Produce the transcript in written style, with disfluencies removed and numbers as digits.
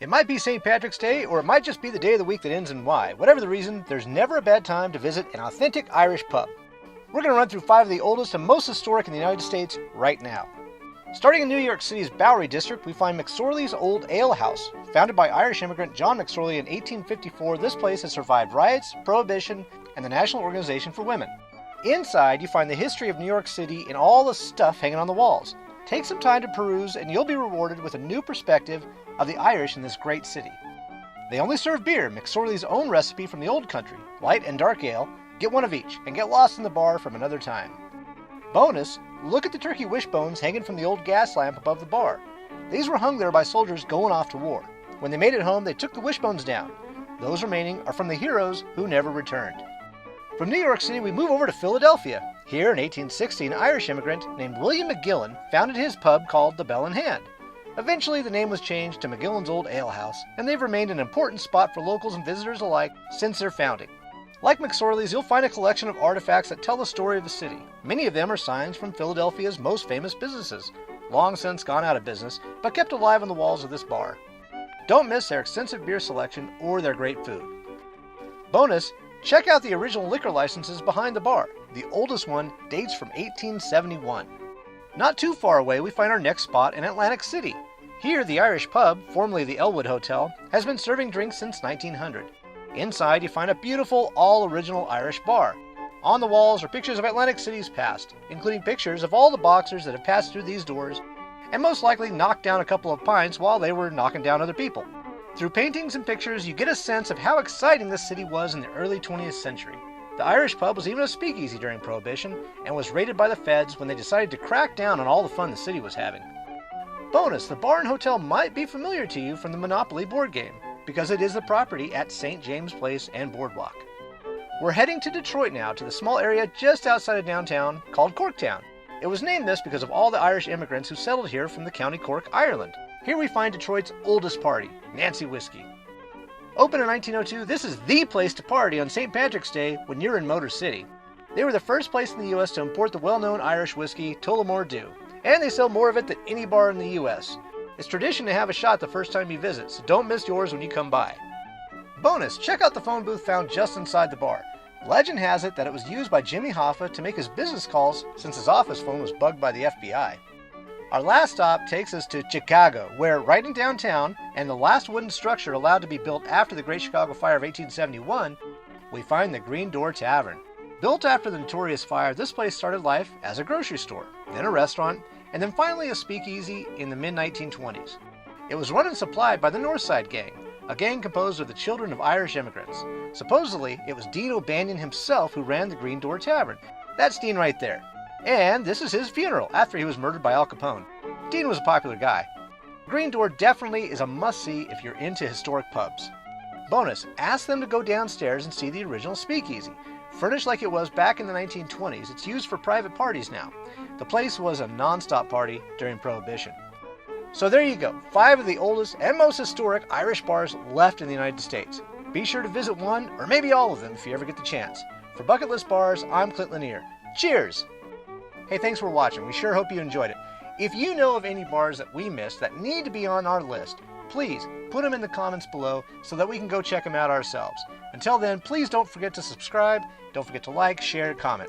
It might be St. Patrick's Day, or it might just be the day of the week that ends in Y. Whatever the reason, there's never a bad time to visit an authentic Irish pub. We're going to run through 5 of the oldest and most historic in the United States right now. Starting in New York City's Bowery District, we find McSorley's Old Ale House. Founded by Irish immigrant John McSorley in 1854, this place has survived riots, prohibition, and the National Organization for Women. Inside, you find the history of New York City and all the stuff hanging on the walls. Take some time to peruse, and you'll be rewarded with a new perspective of the Irish in this great city. They only serve beer, McSorley's own recipe from the old country, light and dark ale. Get one of each, and get lost in the bar from another time. Bonus, look at the turkey wishbones hanging from the old gas lamp above the bar. These were hung there by soldiers going off to war. When they made it home, they took the wishbones down. Those remaining are from the heroes who never returned. From New York City, we move over to Philadelphia. Here in 1860, an Irish immigrant named William McGillen founded his pub called the Bell in Hand. Eventually, the name was changed to McGillen's Old Ale House, and they've remained an important spot for locals and visitors alike since their founding. Like McSorley's, you'll find a collection of artifacts that tell the story of the city. Many of them are signs from Philadelphia's most famous businesses, long since gone out of business, but kept alive on the walls of this bar. Don't miss their extensive beer selection or their great food. Bonus, check out the original liquor licenses behind the bar. The oldest one dates from 1871. Not too far away, we find our next spot in Atlantic City. Here, the Irish Pub, formerly the Elwood Hotel, has been serving drinks since 1900. Inside, you find a beautiful, all-original Irish bar. On the walls are pictures of Atlantic City's past, including pictures of all the boxers that have passed through these doors and most likely knocked down a couple of pints while they were knocking down other people. Through paintings and pictures, you get a sense of how exciting this city was in the early 20th century. The Irish Pub was even a speakeasy during Prohibition and was raided by the feds when they decided to crack down on all the fun the city was having. Bonus, the bar and hotel might be familiar to you from the Monopoly board game, because it is the property at St. James Place and Boardwalk. We're heading to Detroit now, to the small area just outside of downtown called Corktown. It was named this because of all the Irish immigrants who settled here from the County Cork, Ireland. Here we find Detroit's oldest party, Nancy Whiskey. Opened in 1902, this is the place to party on St. Patrick's Day when you're in Motor City. They were the first place in the U.S. to import the well-known Irish whiskey Tullamore Dew, and they sell more of it than any bar in the U.S. It's tradition to have a shot the first time you visit, so don't miss yours when you come by. Bonus, check out the phone booth found just inside the bar. Legend has it that it was used by Jimmy Hoffa to make his business calls since his office phone was bugged by the FBI. Our last stop takes us to Chicago, where right in downtown, and the last wooden structure allowed to be built after the Great Chicago Fire of 1871, we find the Green Door Tavern. Built after the notorious fire, this place started life as a grocery store, then a restaurant, and then finally a speakeasy in the mid-1920s. It was run and supplied by the Northside Gang, a gang composed of the children of Irish immigrants. Supposedly, it was Dean O'Banion himself who ran the Green Door Tavern. That's Dean right there. And this is his funeral after he was murdered by Al Capone. Dean was a popular guy. Green Door definitely is a must-see if you're into historic pubs. Bonus, ask them to go downstairs and see the original speakeasy. Furnished like it was back in the 1920s, it's used for private parties now. The place was a non-stop party during Prohibition. So there you go, 5 of the oldest and most historic Irish bars left in the United States. Be sure to visit one, or maybe all of them if you ever get the chance. For Bucket List Bars, I'm Clint Lanier. Cheers! Hey, thanks for watching. We sure hope you enjoyed it. If you know of any bars that we missed that need to be on our list, please put them in the comments below so that we can go check them out ourselves. Until then, please don't forget to subscribe, don't forget to like, share, and comment.